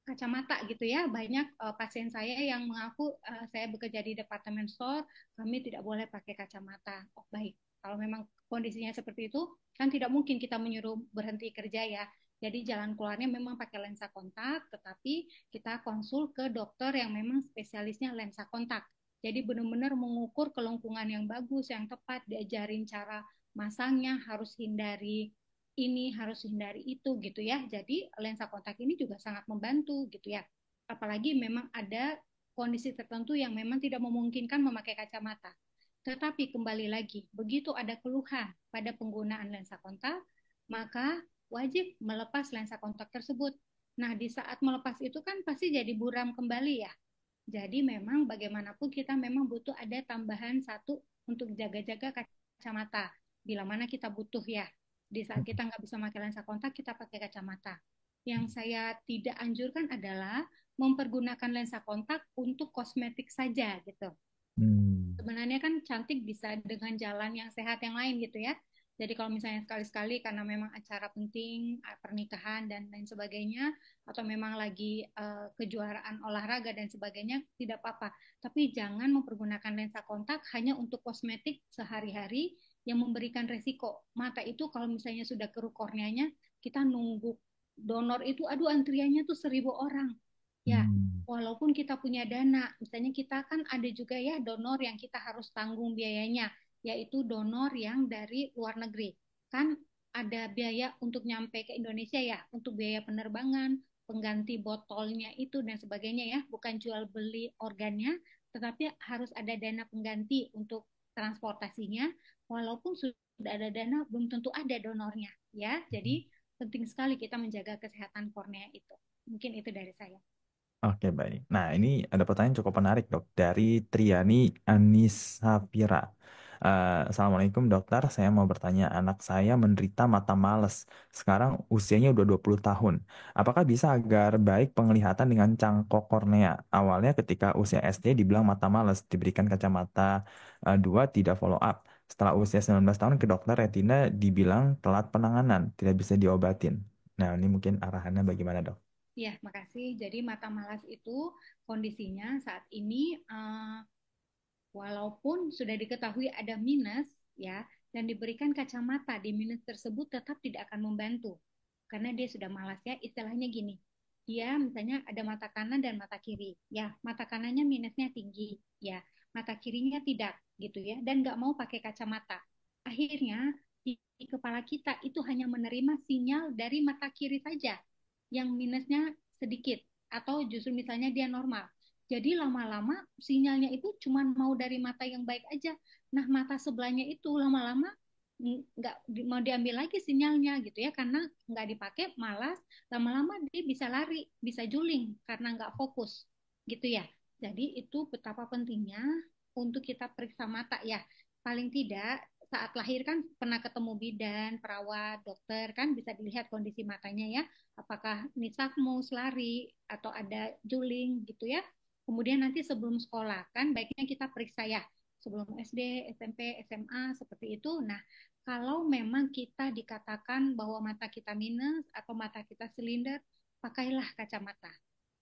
kacamata gitu ya. Banyak pasien saya yang mengaku saya bekerja di departemen store, kami tidak boleh pakai kacamata. Oh baik, kalau memang kondisinya seperti itu, kan tidak mungkin kita menyuruh berhenti kerja ya. Jadi jalan keluarnya memang pakai lensa kontak, tetapi kita konsul ke dokter yang memang spesialisnya lensa kontak. Jadi benar-benar mengukur kelengkungan yang bagus, yang tepat, diajarin cara masangnya, harus hindari ini, harus hindari itu gitu ya. Jadi lensa kontak ini juga sangat membantu gitu ya. Apalagi memang ada kondisi tertentu yang memang tidak memungkinkan memakai kacamata. Tetapi kembali lagi, begitu ada keluhan pada penggunaan lensa kontak, maka wajib melepas lensa kontak tersebut. Nah, di saat melepas itu kan pasti jadi buram kembali ya. Jadi memang bagaimanapun kita memang butuh ada tambahan satu untuk jaga-jaga kacamata. Bila mana kita butuh ya. Di saat kita nggak bisa pakai lensa kontak, kita pakai kacamata. Yang saya tidak anjurkan adalah mempergunakan lensa kontak untuk kosmetik saja gitu. Hmm. Sebenarnya kan cantik bisa dengan jalan yang sehat yang lain gitu ya. Jadi kalau misalnya sekali-sekali karena memang acara penting, pernikahan dan lain sebagainya, atau memang lagi kejuaraan olahraga dan sebagainya, tidak apa-apa. Tapi jangan mempergunakan lensa kontak hanya untuk kosmetik sehari-hari yang memberikan resiko. Mata itu kalau misalnya sudah keruk korneanya, kita nunggu donor itu, aduh antriannya tuh 1.000 orang. Ya, Hmm. walaupun kita punya dana, misalnya kita kan ada juga ya donor yang kita harus tanggung biayanya, yaitu donor yang dari luar negeri. Kan ada biaya untuk nyampe ke Indonesia ya, untuk biaya penerbangan, pengganti botolnya itu dan sebagainya ya, bukan jual beli organnya, tetapi harus ada dana pengganti untuk transportasinya, walaupun sudah ada dana, belum tentu ada donornya ya. Jadi penting sekali kita menjaga kesehatan kornea itu. Mungkin itu dari saya. Oke, baik. Nah, ini ada pertanyaan cukup menarik, Dok. Dari Triani Anisafira. Assalamualaikum, dokter. Saya mau bertanya, anak saya menderita mata males. Sekarang usianya udah 20 tahun. Apakah bisa agar baik penglihatan dengan cangkok kornea? Awalnya ketika usia SD dibilang mata males, diberikan kacamata 2, tidak follow up. Setelah usia 19 tahun ke dokter retina dibilang telat penanganan, tidak bisa diobatin. Nah, ini mungkin arahannya bagaimana, Dok? Ya, makasih. Jadi mata malas itu kondisinya saat ini walaupun sudah diketahui ada minus ya dan diberikan kacamata di minus tersebut tetap tidak akan membantu karena dia sudah malas ya. Istilahnya gini. Dia misalnya ada mata kanan dan mata kiri. Ya, mata kanannya minusnya tinggi ya. Mata kirinya tidak gitu ya dan nggak mau pakai kacamata. Akhirnya di kepala kita itu hanya menerima sinyal dari mata kiri saja yang minusnya sedikit atau justru misalnya dia normal. Jadi lama-lama sinyalnya itu cuma mau dari mata yang baik aja. Nah mata sebelahnya itu lama-lama nggak mau diambil lagi sinyalnya gitu ya karena nggak dipakai malas lama-lama dia bisa lari bisa juling karena nggak fokus gitu ya. Jadi itu betapa pentingnya untuk kita periksa mata ya. Paling tidak saat lahir kan pernah ketemu bidan, perawat, dokter kan bisa dilihat kondisi matanya ya apakah nistagmus, lari, atau ada juling gitu ya. Kemudian nanti sebelum sekolah kan baiknya kita periksa ya sebelum SD, SMP, SMA seperti itu. Nah, kalau memang kita dikatakan bahwa mata kita minus atau mata kita silinder, pakailah kacamata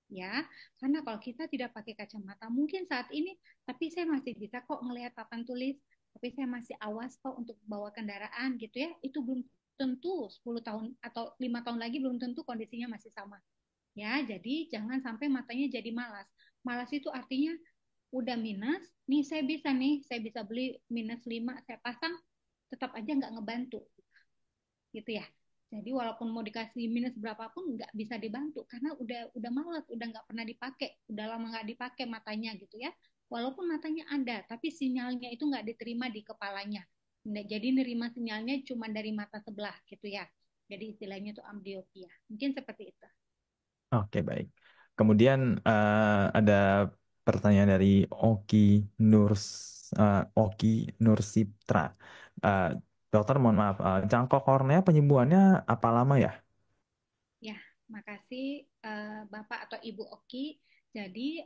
ya. Karena kalau kita tidak pakai kacamata, mungkin saat ini, tapi saya masih bisa kok ngelihat papan tulis, tapi saya masih awas kok untuk bawa kendaraan gitu ya. Itu belum tentu 10 tahun atau 5 tahun lagi belum tentu kondisinya masih sama. Ya, jadi jangan sampai matanya jadi malas. Malas itu artinya udah minus, nih, saya bisa beli minus 5 saya pasang, tetap aja nggak ngebantu gitu ya. Jadi walaupun mau dikasih minus berapapun nggak bisa dibantu karena udah malas, udah nggak pernah dipakai, udah lama nggak dipakai matanya gitu ya. Walaupun matanya ada, tapi sinyalnya itu nggak diterima di kepalanya. Jadi nerima sinyalnya cuma dari mata sebelah gitu ya. Jadi istilahnya itu ambliopia. Mungkin seperti itu. Oke, baik. Kemudian ada pertanyaan dari Oki Nursiptra. Eh, dokter, mohon maaf, cangkok kornea penyembuhannya apa lama ya? Ya, makasih Bapak atau Ibu Oki. Jadi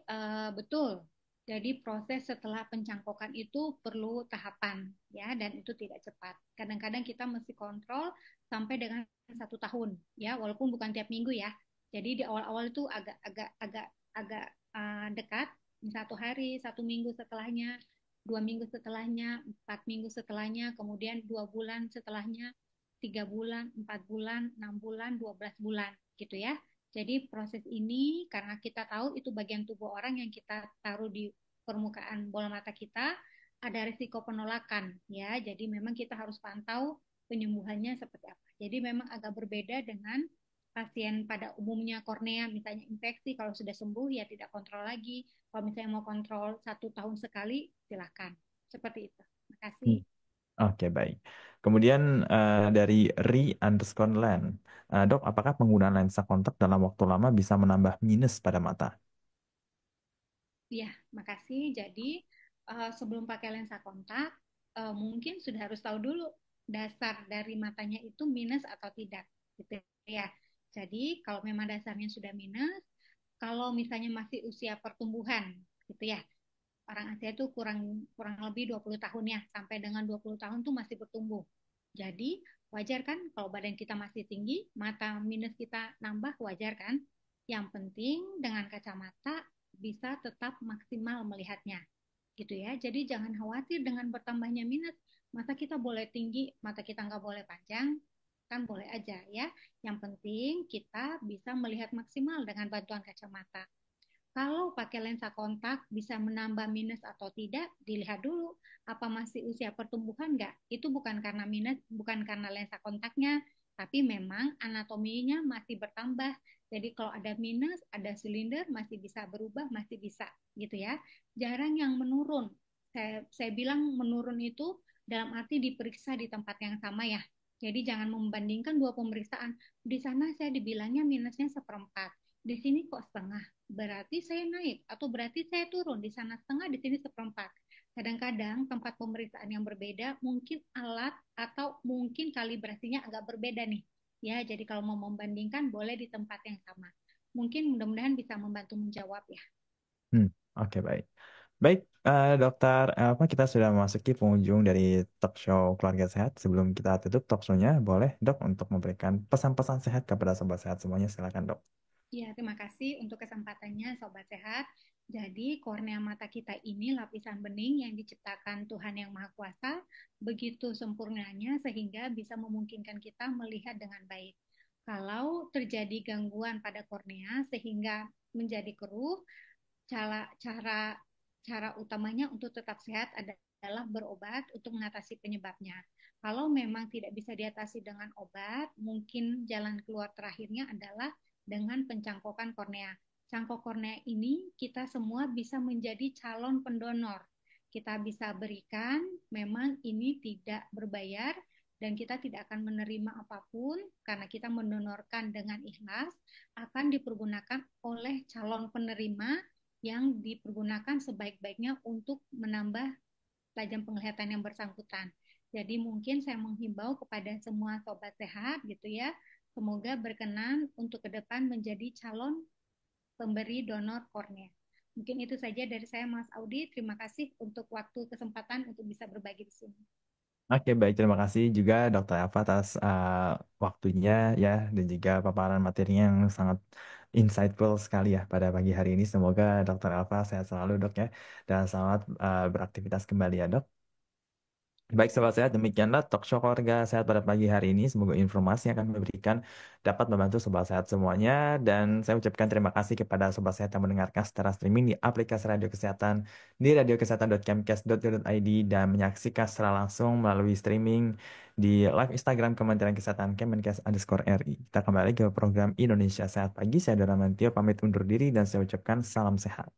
betul. Jadi proses setelah pencangkokan itu perlu tahapan ya dan itu tidak cepat. Kadang-kadang kita mesti kontrol sampai dengan 1 tahun ya, walaupun bukan tiap minggu ya. Jadi di awal-awal itu agak dekat, 1 hari, 1 minggu setelahnya, 2 minggu setelahnya, 4 minggu setelahnya, kemudian 2 bulan setelahnya, 3 bulan, 4 bulan, 6 bulan, 12 bulan gitu ya. Jadi proses ini karena kita tahu itu bagian tubuh orang yang kita taruh di permukaan bola mata kita ada risiko penolakan ya. Jadi memang kita harus pantau penyembuhannya seperti apa. Jadi memang agak berbeda dengan pasien pada umumnya kornea, misalnya infeksi kalau sudah sembuh ya tidak kontrol lagi. Kalau misalnya mau kontrol 1 tahun sekali, silakan. Seperti itu. Terima kasih. Hmm. Oke, baik. Kemudian dari Ri_Land, dok, apakah penggunaan lensa kontak dalam waktu lama bisa menambah minus pada mata? Iya, makasih. Jadi sebelum pakai lensa kontak, mungkin sudah harus tahu dulu dasar dari matanya itu minus atau tidak, gitu ya. Jadi kalau memang dasarnya sudah minus, kalau misalnya masih usia pertumbuhan, gitu ya, orang Asia itu kurang kurang lebih 20 tahun ya, sampai dengan 20 tahun tuh masih bertumbuh. Jadi wajar kan kalau badan kita masih tinggi, mata minus kita nambah wajar kan? Yang penting dengan kacamata bisa tetap maksimal melihatnya. Gitu ya. Jadi jangan khawatir dengan bertambahnya minus. Mata kita boleh tinggi, mata kita nggak boleh panjang, kan boleh aja ya. Yang penting kita bisa melihat maksimal dengan bantuan kacamata. Kalau pakai lensa kontak bisa menambah minus atau tidak, dilihat dulu apa masih usia pertumbuhan nggak. Itu bukan karena minus, bukan karena lensa kontaknya, tapi memang anatominya masih bertambah. Jadi kalau ada minus, ada silinder masih bisa berubah, masih bisa gitu ya. Jarang yang menurun. Saya bilang menurun itu dalam arti diperiksa di tempat yang sama ya. Jadi jangan membandingkan dua pemeriksaan. Di sana saya dibilangnya minusnya seperempat, di sini kok setengah, berarti saya naik atau berarti saya turun, di sana setengah, di sini seperempat. Kadang-kadang tempat pemeriksaan yang berbeda, mungkin alat atau mungkin kalibrasinya agak berbeda nih. Ya, jadi kalau mau membandingkan boleh di tempat yang sama. Mungkin mudah-mudahan bisa membantu menjawab ya. Hmm, oke, baik. Baik, dokter, apa kita sudah memasuki penghujung dari talk show Keluarga Sehat. Sebelum kita tutup talk show-nya, boleh dok untuk memberikan pesan-pesan sehat kepada sobat sehat semuanya. Silakan dok. Ya, terima kasih untuk kesempatannya Sobat Sehat. Jadi, kornea mata kita ini lapisan bening yang diciptakan Tuhan Yang Maha Kuasa, begitu sempurnanya sehingga bisa memungkinkan kita melihat dengan baik. Kalau terjadi gangguan pada kornea sehingga menjadi keruh, cara cara cara utamanya untuk tetap sehat adalah berobat untuk mengatasi penyebabnya. Kalau memang tidak bisa diatasi dengan obat, mungkin jalan keluar terakhirnya adalah dengan pencangkokan kornea. Cangkok kornea ini kita semua bisa menjadi calon pendonor. Kita bisa berikan, memang ini tidak berbayar dan kita tidak akan menerima apapun karena kita mendonorkan dengan ikhlas, akan dipergunakan oleh calon penerima yang dipergunakan sebaik-baiknya untuk menambah tajam penglihatan yang bersangkutan. Jadi mungkin saya menghimbau kepada semua sobat sehat gitu ya, semoga berkenan untuk ke depan menjadi calon pemberi donor kornea. Mungkin itu saja dari saya Mas Audi. Terima kasih untuk waktu kesempatan untuk bisa berbagi di sini. Oke, baik. Terima kasih juga Dokter Alfa atas waktunya ya dan juga paparan materinya yang sangat insightful sekali ya pada pagi hari ini. Semoga Dokter Alfa sehat selalu dok ya dan selamat beraktivitas kembali ya dok. Baik sobat sehat, demikianlah talk show keluarga sehat pada pagi hari ini. Semoga informasi yang kami berikan dapat membantu sobat sehat semuanya. Dan saya ucapkan terima kasih kepada sobat sehat yang mendengarkan secara streaming di aplikasi Radio Kesehatan di radiokesehatan.kemkes.go.id dan menyaksikan secara langsung melalui streaming di live Instagram Kementerian Kesehatan Kemenkes_RI. Kita kembali ke program Indonesia Sehat Pagi. Saya Dora Mantio pamit undur diri dan saya ucapkan salam sehat.